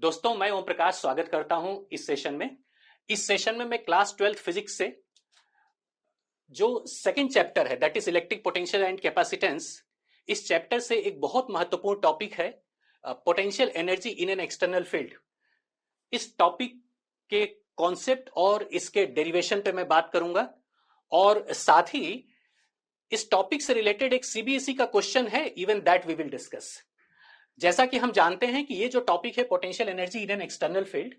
दोस्तों, मैं ओम प्रकाश स्वागत करता हूं इस सेशन में। इस सेशन में मैं क्लास 12th फिजिक्स से जो सेकंड चैप्टर है that is electric potential and capacitance, इस चैप्टर से एक बहुत महत्वपूर्ण टॉपिक है potential energy in an external field. इस टॉपिक के कॉन्सेप्ट और इसके डेरिवेशन पे मैं बात करूंगा और साथ ही इस टॉपिक से रिलेटेड एक सीबीएसई का क्वेश्चन है, even that we will discuss. जैसा कि हम जानते हैं कि ये जो टॉपिक है potential energy in an external field,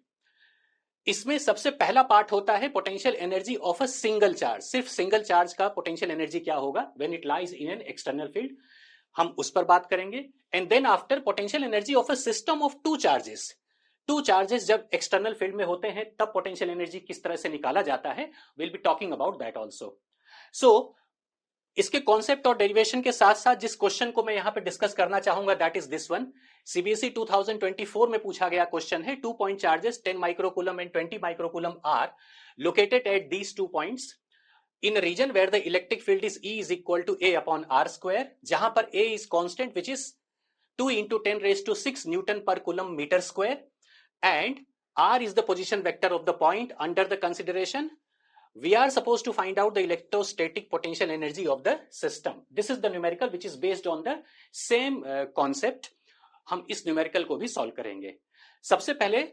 इसमें सबसे पहला पार्ट होता है potential energy of a single charge. सिर्फ सिंगल चार्ज का पोटेंशियल एनर्जी क्या होगा when it lies in an external field, हम उस पर बात करेंगे। And then after potential energy of a system of two charges जब एक्सटर्नल फील्ड में होते हैं तब पोटेंशियल एनर्जी किस तरह से निकाला जाता है, will be talking about that also. So इसके कॉन्सेप्ट और डेरिवेशन के साथ साथ जिस क्वेश्चन को मैं यहां पे डिस्कस करना चाहूंगा that is this one. CBSE 2024 में पूछा गया क्वेश्चन है, 2 point charges 10 microcoulomb and 20 microcoulomb are located at these 2 points in a region where the electric field is E is equal to A upon R square, जहां पर A is constant which is 2 into 10 raised to 6 Newton per coulomb meter square, and R is the position vector of the point under the consideration. We are supposed to find out the electrostatic potential energy of the system. This is the numerical which is based on the same concept. हम इस numerical को भी solve करेंगे। सबसे पहले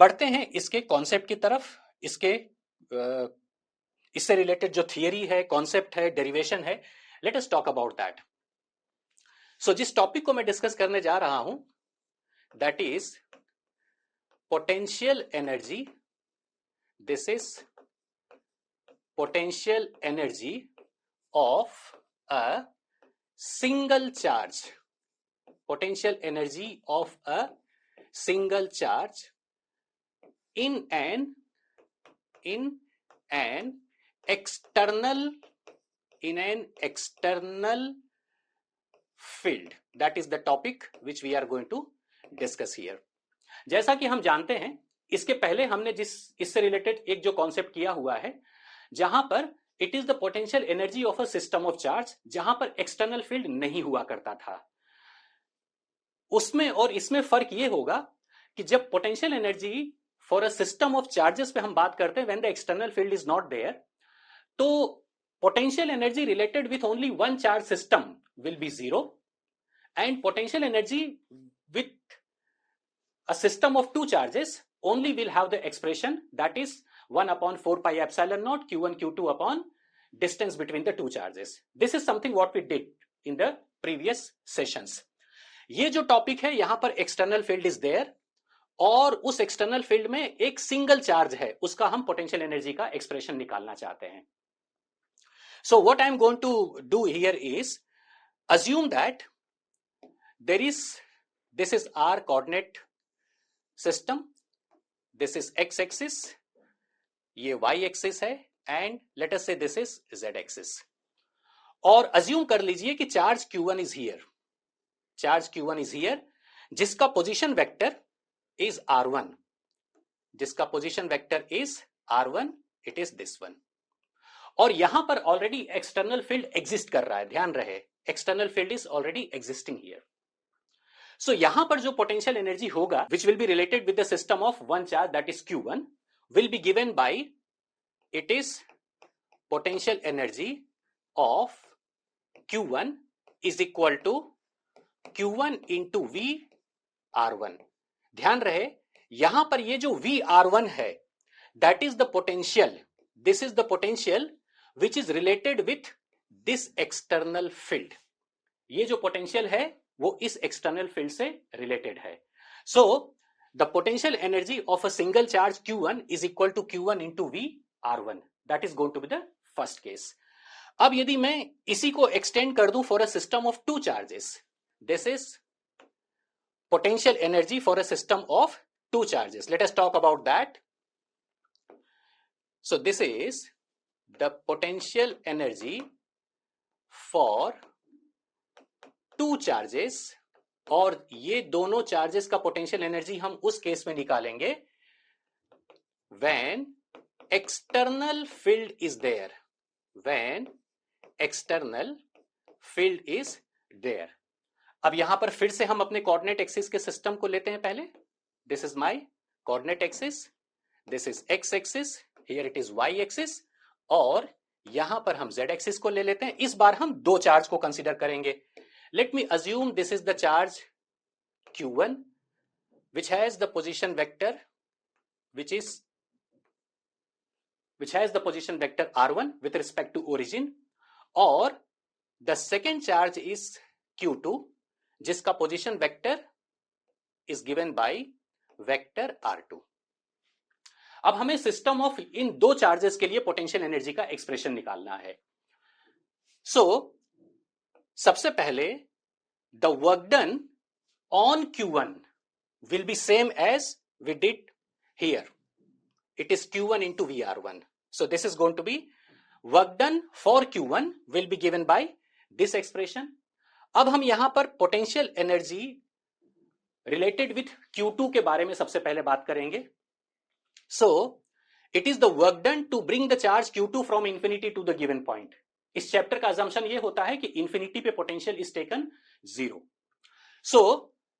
बढ़ते हैं इसके कॉन्सेप्ट की तरफ। इससे रिलेटेड जो थियरी है, कॉन्सेप्ट है, डेरिवेशन है, let us talk about that. So जिस टॉपिक को मैं डिस्कस करने जा रहा हूं that is potential energy. This is potential energy of a single charge. Potential energy of a single charge in an external field. That is the topic which we are going to discuss here. जैसा कि हम जानते हैं, इसके पहले हमने इससे related एक जो कॉन्सेप्ट किया हुआ है जहां पर it is the potential energy of a system of charge, जहां पर एक्सटर्नल फील्ड नहीं हुआ करता था। उसमें और इसमें फर्क यह होगा कि जब potential energy for a system of charges पे हम बात करते हैं when the external field is not there, तो potential energy related with only one charge system will be zero, and potential energy with a system of two charges only will have the expression that is 1 upon 4 pi epsilon naught q1 q2 upon distance between the two charges. This is something what we did in the previous sessions. ये जो topic है यहां पर external field is there और उस external field में एक single charge है, उसका हम पोटेंशियल एनर्जी का एक्सप्रेशन निकालना चाहते हैं। So what I am going to do here is assume that there is this is our coordinate system, this is x axis, ये y axis है, एंड लेट अस से दिस इज z axis। और assume कर लीजिए कि charge q1 is here, charge q1 is here, जिसका position vector is r1, जिसका position vector is r1, it is this one. और यहां पर ऑलरेडी एक्सटर्नल फील्ड एग्जिस्ट कर रहा है, ध्यान रहे external field is already existing here. So यहां पर जो पोटेंशियल एनर्जी होगा which will be related with the system of one charge that is q1 will be given by it is potential energy of q1 is equal to q1 into v r1। ध्यान रहे यहां पर ये जो v r1 है that is the potential, this is the potential which is related with this external field. ये जो potential है वो इस एक्सटर्नल फील्ड से रिलेटेड है। So the potential energy of a single charge q1 is equal to q1 into v r1, that is going to be the first case. अब यदि मैं इसी को एक्सटेंड कर दूं for a system of two charges, this is potential energy for a system of two charges, let us talk about that. So this is the potential energy for two charges, और ये दोनों charges का potential energy हम उस case में निकालेंगे when external field is there, when external field is there. अब यहां पर फिर से हम अपने कोऑर्डिनेट एक्सिस के सिस्टम को लेते हैं पहले। this is my coordinate axis, this is x axis, here it is y axis, और यहां पर हम z axis को ले लेते हैं. इस बार हम दो चार्ज को कंसीडर करेंगे. Let me assume this is the charge q1 which has the position vector which has the position vector r1 with respect to origin, और the second charge is q2 जिसका position vector is given by vector r2. अब हमें system of इन दो charges के लिए potential energy का expression निकालना है. सबसे पहले the work done on q1 will be same as we did here. It is q1 into vr1. So this is going to be work done for q1 will be given by this expression. अब हम यहां पर potential energy related with q2 के बारे में सबसे पहले बात करेंगे. So it is the work done to bring the charge q2 from infinity to the given point. इस चैप्टर का assumption ये होता है कि इंफिनिटी पे पोटेंशियल इज टेकन 0. So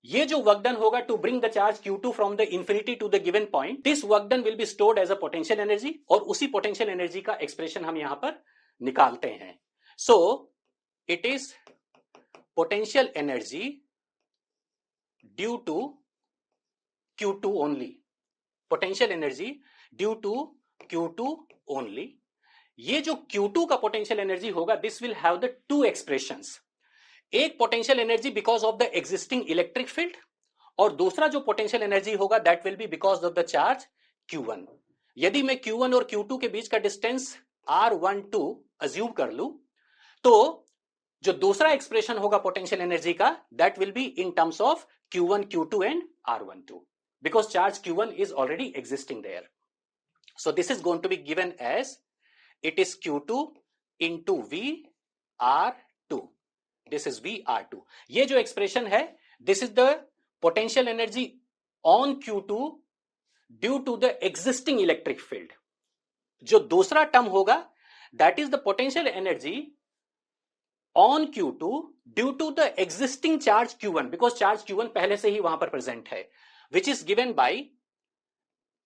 ये जो वर्क डन होगा to bring the charge q2 from the infinity to the given point, this work done will be stored as a potential energy, और उसी पोटेंशियल एनर्जी का expression हम यहां पर निकालते हैं. So it is potential energy due to q2 only. Potential energy due to q2 only. ये जो q2 का पोटेंशियल एनर्जी होगा, this will have the two expressions. एक potential energy because of the existing electric field, और दूसरा जो potential energy होगा that will be because of the charge q1. यदि मैं q1 और q2 के बीच का डिस्टेंस r12 अज्यूम कर लूं, तो जो दूसरा एक्सप्रेशन होगा पोटेंशियल एनर्जी का, that will be in terms of q1, q2 and r12 because charge q1 is already existing there. So this is going to be given as it is q2 into vr2. This is vr2. ये जो expression है, this is the potential energy on q2 due to the existing electric field. जो दूसरा term होगा, that is the potential energy on q2 due to the existing charge q1, because charge q1 पहले से ही वहां पर present है, which is given by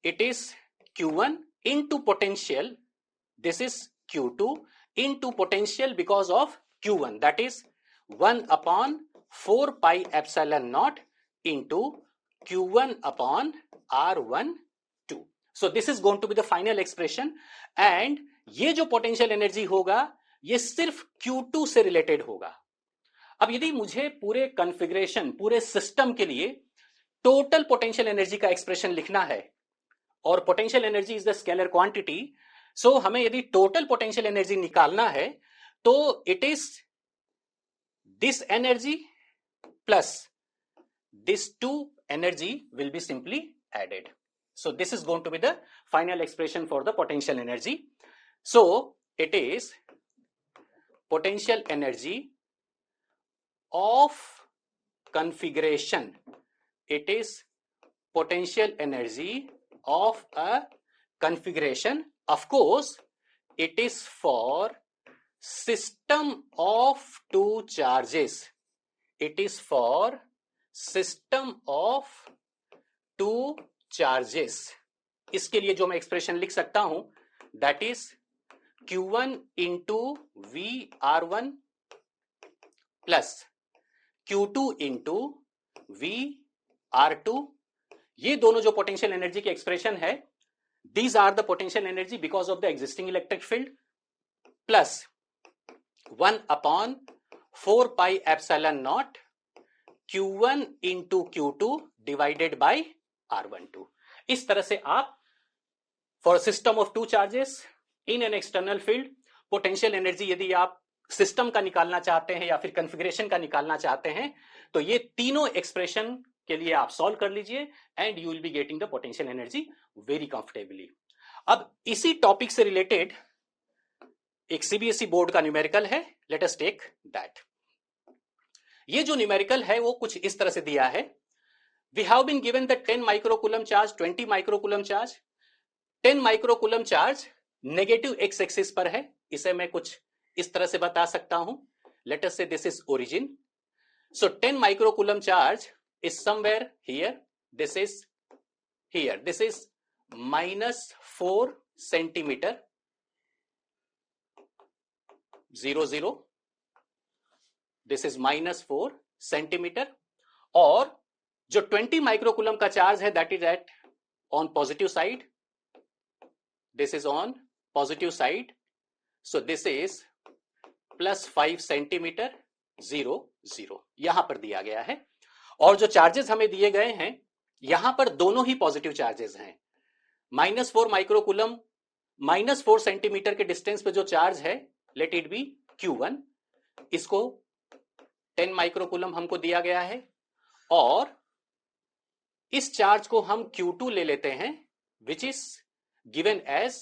it is q1 into potential, this is q2 into potential because of q1, that is 1 upon 4 pi epsilon naught into q1 upon r12. So this is going to be the final expression, and ये जो potential energy होगा ये सिर्फ q2 से related होगा. अब यदि मुझे पूरे कॉन्फ़िगरेशन, पूरे सिस्टम के लिए टोटल पोटेंशियल एनर्जी का एक्सप्रेशन लिखना है, और potential energy is the scalar quantity, so हमें यदि टोटल पोटेंशियल एनर्जी निकालना है तो it is this energy plus this 2 energy will be simply added. So this is going to be the final expression for the potential energy. So it is potential energy of configuration. It is potential energy of a configuration. Of course, it is for system of two charges. It is for system of two charges. इसके लिए जो मैं expression लिख सकता हूं, that is q1 into vr1 plus q2 into vr2. ये दोनों जो पोटेंशियल एनर्जी की एक्सप्रेशन है, these are the potential energy because of the existing electric field, plus 1 upon 4 pi epsilon naught q1 into q2 divided by r12. इस तरह से आप for system of two charges in an external field potential energy यदि आप system का निकालना चाहते हैं या फिर कॉन्फ़िगरेशन का निकालना चाहते हैं, तो ये तीनों एक्सप्रेशन के लिए आप सॉल्व कर लीजिए and you will be getting the potential energy very comfortably. अब इसी टॉपिक से रिलेटेड एक सीबीएसई बोर्ड का न्यूमेरिकल है, लेट अस टेक दैट. ये जो न्यूमेरिकल है वो कुछ इस तरह से दिया है. We have been given the 10 microcoulomb charge, 20 microcoulomb charge. 10 microcoulomb charge negative x axis पर है. इसे मैं कुछ इस तरह से बता सकता हूं. लेट अस से this is origin. So 10 microcoulomb charge is somewhere here. This is here this is -4 centimeter 0 0, this is -4 centimetre, और जो 20 माइक्रोकूलम का चार्ज है that is at on positive side, this is on positive side, so this is +5 centimetre 0 0, यहां पर दिया गया है। और जो चार्जेस हमें दिए गए हैं यहां पर दोनों ही पॉजिटिव चार्जेस हैं। -4 माइक्रोकूलम -4 सेंटीमीटर के डिस्टेंस पे जो चार्ज है लेट इट बी Q1, इसको 10 माइक्रोकूलम हमको दिया गया है, और इस चार्ज को हम Q2 ले लेते हैं which is given as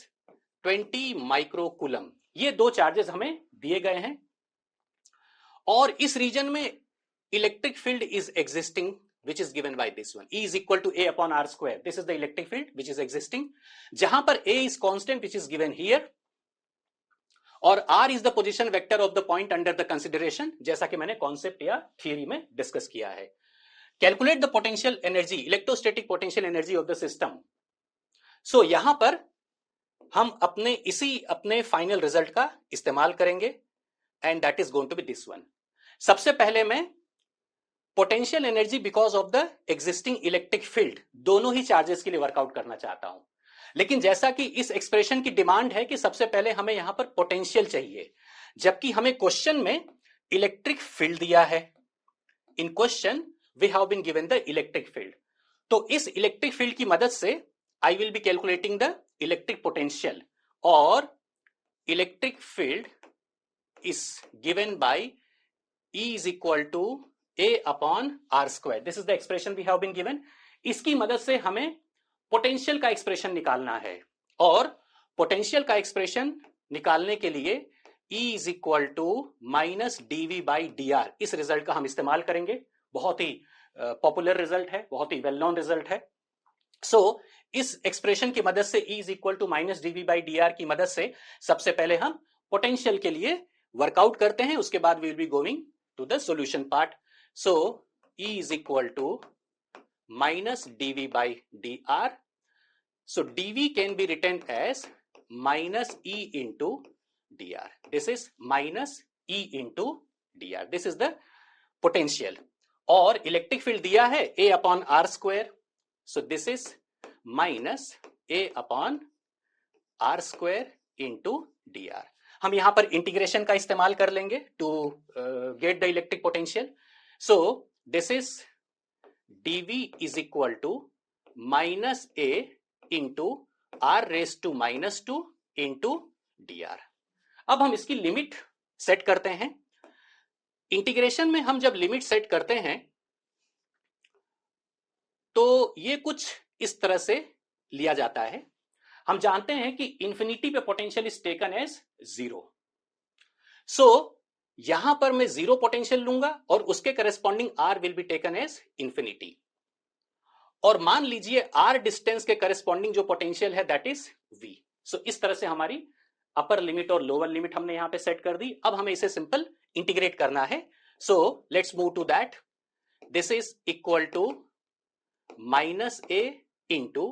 20 microcoulomb. ये दो चार्जेस हमें दिए गए हैं, और इस रीजन में electric field is existing which is given by this one, E is equal to A upon R square. This is the electric field which is existing, जहां पर A is constant which is given here, और R is the position vector of the point under the consideration, जैसा कि मैंने concept या theory में discuss किया है। Calculate the potential energy, electrostatic potential energy of the system. So यहां पर हम अपने फाइनल रिजल्ट का इस्तेमाल करेंगे, and that is going to be this one. सबसे पहले मैं potential energy because of the existing electric field दोनों ही चार्जेस के लिए वर्कआउट करना चाहता हूं, लेकिन जैसा कि इस एक्सप्रेशन की डिमांड है कि सबसे पहले हमें यहां पर पोटेंशियल चाहिए, जबकि हमें क्वेश्चन में इलेक्ट्रिक फील्ड दिया है। In question we have been given the electric field, तो इस इलेक्ट्रिक फील्ड की मदद से I will be calculating the electric potential, और electric field is given by E is equal to A upon R square. This is the expression we have been given. इसकी मदद से हमें पोटेंशियल का expression निकालना है, और पोटेंशियल का एक्सप्रेशन निकालने के लिए E is equal to -dV by dr, इस रिजल्ट का हम इस्तेमाल करेंगे। बहुत ही पॉपुलर रिजल्ट है, बहुत ही वेल नोन रिजल्ट है। सो इस एक्सप्रेशन की मदद से E is equal to -dV by dr की मदद से सबसे पहले हम पोटेंशियल के लिए वर्कआउट करते हैं, उसके बाद we will be going to the solution part. So E is equal to -dV by dr. So dV can be written as -E into dr. This is -E into dr. This is the potential. और electric field दिया है A upon R square. So this is -A upon R square into dr. हम यहां पर integration का इस्तेमाल कर लेंगे to get the electric potential. So this is dV is equal to -A into R⁻² into dr। अब हम इसकी लिमिट सेट करते हैं। इंटीग्रेशन में हम जब लिमिट सेट करते हैं तो ये कुछ इस तरह से लिया जाता है। हम जानते हैं कि इंफिनिटी पे potential is taken as 0। So यहां पर मैं 0 पोटेंशियल लूंगा और उसके corresponding R will be taken as infinity, और मान लीजिए R डिस्टेंस के करस्पॉन्डिंग जो पोटेंशियल है दैट इज V। सो इस तरह से हमारी अपर लिमिट और लोअर लिमिट हमने यहां पे सेट कर दी। अब हमें इसे सिंपल इंटीग्रेट करना है। So let's move to that. This is equal to -A into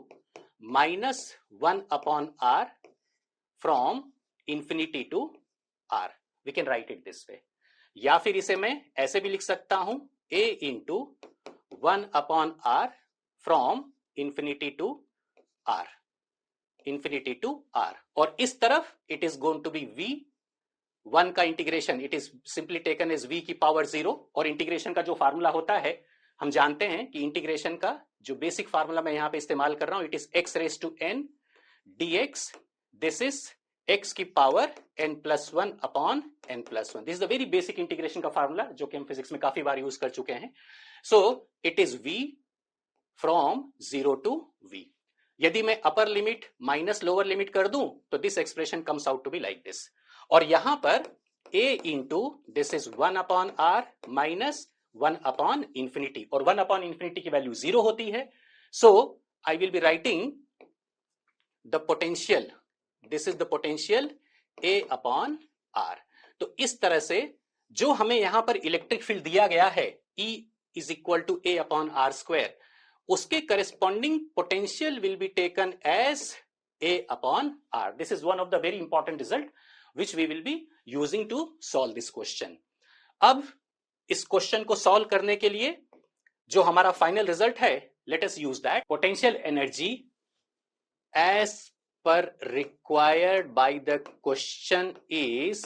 -1 upon R from infinity to R. We can write it this way. या फिर इसे मैं ऐसे भी लिख सकता हूं A into 1 upon R from infinity to R. Infinity to R. और इस तरफ it is going to be V। 1 का integration it is simply taken as V की पावर 0, और इंटीग्रेशन का जो फार्मूला होता है हम जानते हैं कि इंटीग्रेशन का जो बेसिक फार्मूला मैं यहां पे इस्तेमाल कर रहा हूं it is x⁻n dx। This is x की power n+1 upon n+1। This is the very basic integration का फार्मूला जो कि हम फिजिक्स में काफी बार यूज कर चुके हैं। So it is v from 0 to v। यदि मैं upper limit minus lower limit कर दूं तो this expression comes out to be like this, और यहां पर a into this is 1 upon r minus 1 upon infinity, और 1 अपॉन इंफिनिटी की वैल्यू 0 होती है। So I will be writing the potential, this is the potential A upon R। तो इस तरह से जो हमें यहां पर इलेक्ट्रिक फील्ड दिया गया है E is equal to A upon R square, उसके corresponding potential will be taken as A upon R. This is one of the very important result which we will be using to solve this question. अब इस question को solve करने के लिए जो हमारा final result है, let us use that. Potential energy as per required by the question is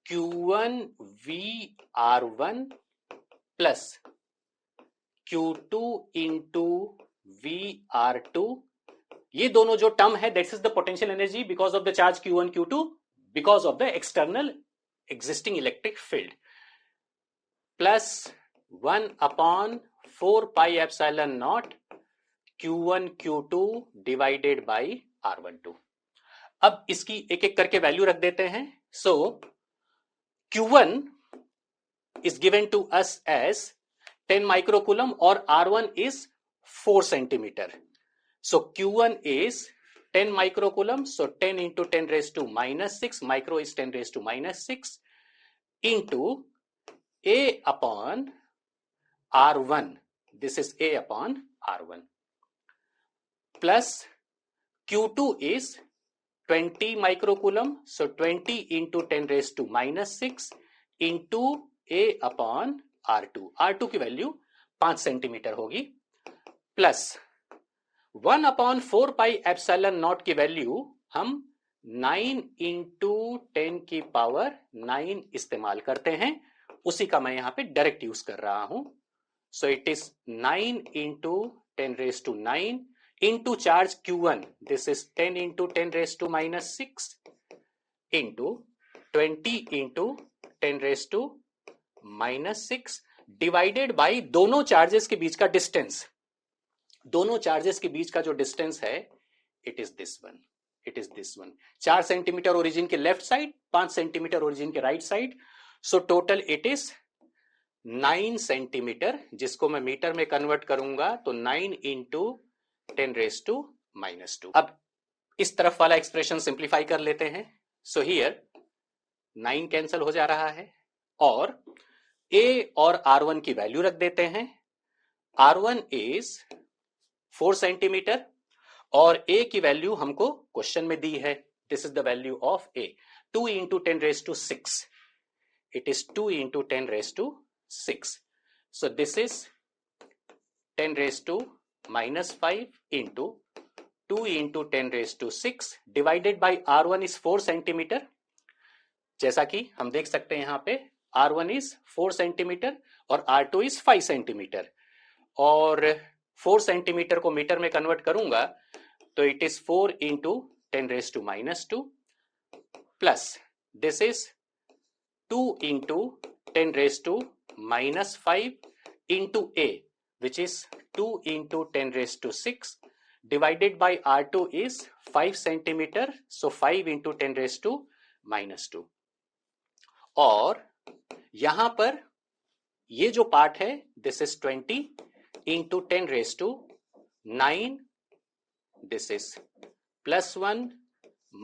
Q1 VR1 plus Q2 into VR2. ये दोनों जो टर्म है, that's is the potential energy because of the charge Q1 Q2 because of the external existing electric field, plus 1 upon 4 pi epsilon not Q1 Q2 divided by R12. अब इसकी एक एक करके value रख देते हैं. सो Q1 is given to us as 10 microcoulomb or R1 is 4 centimeter. So Q1 is 10 microcoulomb. So 10 into 10 raised to minus 6. Micro is 10 raised to minus 6 into A upon R1. This is A upon R1. Plus Q2 is 20 microcoulomb. So 20 into 10 raised to minus 6 into A upon R2. R2 की value 5 centimetre होगी. Plus 1 upon 4 pi epsilon not की value हम 9 into 10 की power 9 इस्तेमाल करते हैं. उसी का मैं यहां पे डायरेक्ट यूज कर रहा हूं. So it is 9 into 10 raise to 9 into charge Q1. This is 10 into 10 raise to minus 6 into 20 into 10 raise to minus 6 divided by दोनों चार्जेस के बीच का डिस्टेंस. दोनों चार्जेस के बीच का जो डिस्टेंस है, it is this one. It is this one. 4 centimetre origin के लेफ्ट साइड, 5 सेंटीमीटर ओरिजिन के right side. So total it is 9 centimetre, जिसको मैं मीटर में कन्वर्ट करूंगा तो 9 इंटू 10 रेज टू माइनस 2. अब इस तरफ वाला एक्सप्रेशन सिंप्लीफाई कर लेते हैं. सो हियर 9 कैंसिल हो जा रहा है और A और R1 की वैल्यू रख देते हैं. R1 इज 4 सेंटीमीटर और A की वैल्यू हमको क्वेश्चन में दी है. This is the value of A. 2 into 10 raise to 6. It is 2 into 10 raise to 6. So this is 10 raise to minus 5 into 2 into 10 raise to 6 divided by R1 is 4 centimetre. जैसा कि हम देख सकते हैं यहां पे R1 इज 4 सेंटीमीटर और R2 is 5 centimetre. और 4 सेंटीमीटर को मीटर में कन्वर्ट करूंगा तो it is 4 into 10 raise to minus 2 plus this is 2 into 10 raise to minus 5 into A which is 2 into 10 raised to 6 divided by R2 is 5 centimeter. So 5 into 10 raised to minus 2. और यहां पर ये जो part है, this is 20 into 10 raise to 9. This is plus 1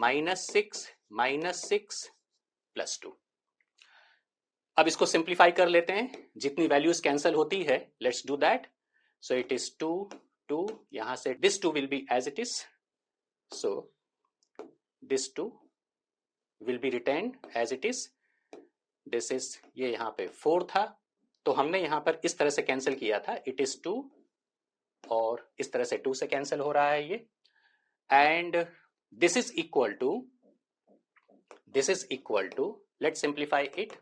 minus 6 plus 2. अब इसको simplify कर लेते हैं. जितनी वैल्यूज कैंसिल होती है, let's do that. So it is 2 यहां से this 2 will be as it is. So this 2 will be retained as it is. This is, ये यहां पे 4 था तो हमने यहां पर इस तरह से कैंसिल किया था. इट इज 2 और इस तरह से 2 से कैंसिल हो रहा है ये. And this is equal to let's simplify it.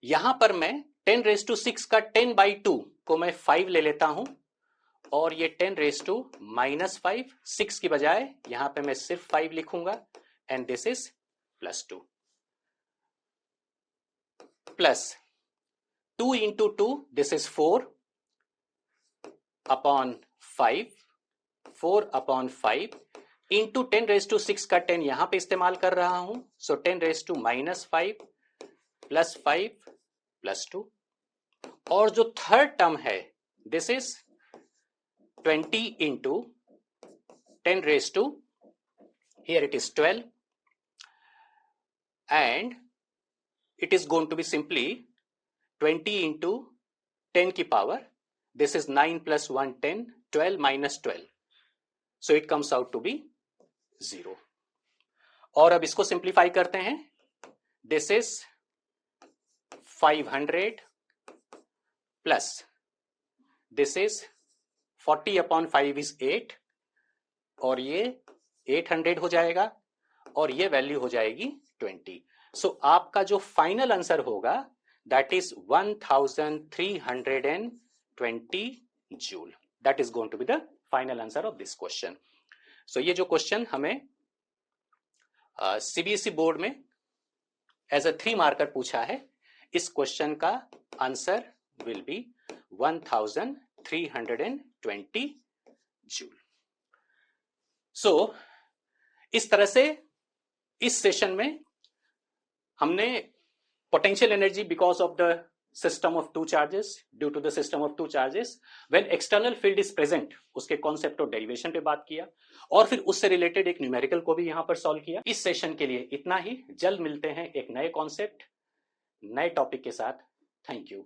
यहां पर मैं 10 रेज टू 6 का 10 बाई 2 को मैं 5 ले लेता हूं और ये 10 रेज टू माइनस 5 6 की बजाय यहां पे मैं सिर्फ 5 लिखूंगा. And this is plus 2 plus 2 into 2 this is 4 upon 5 4 upon 5 into 10 raise to 6 का 10 यहां पे इस्तेमाल कर रहा हूं. So 10 raise to minus 5 plus 5 plus 2. और जो थर्ड टर्म है, this is 20 into 10 raise to, here it is 12 and it is going to be simply 20 into 10 की power This is 9 plus 1, 10, 12 minus 12. So it comes out to be 0. और अब इसको simplify करते हैं. This is 500 plus this is 40 upon 5 is 8 और ये 800 हो जाएगा और ये वैल्यू हो जाएगी 20. सो आपका जो फाइनल आंसर होगा that is 1320 joule. That is going to be the final answer of this question. So ये जो क्वेश्चन हमें सीबीएसई बोर्ड में एज अ 3 मार्कर पूछा है, इस क्वेश्चन का answer will be 1320 joule. So इस तरह से इस सेशन में हमने potential energy because of the system of two charges, due to the system of two charges when external field is present, उसके कॉन्सेप्ट और डेरिवेशन पे बात किया और फिर उससे रिलेटेड एक न्यूमेरिकल को भी यहां पर सॉल्व किया. इस सेशन के लिए इतना ही. जल्द मिलते हैं एक नए कॉन्सेप्ट, नए टॉपिक के साथ. Thank you.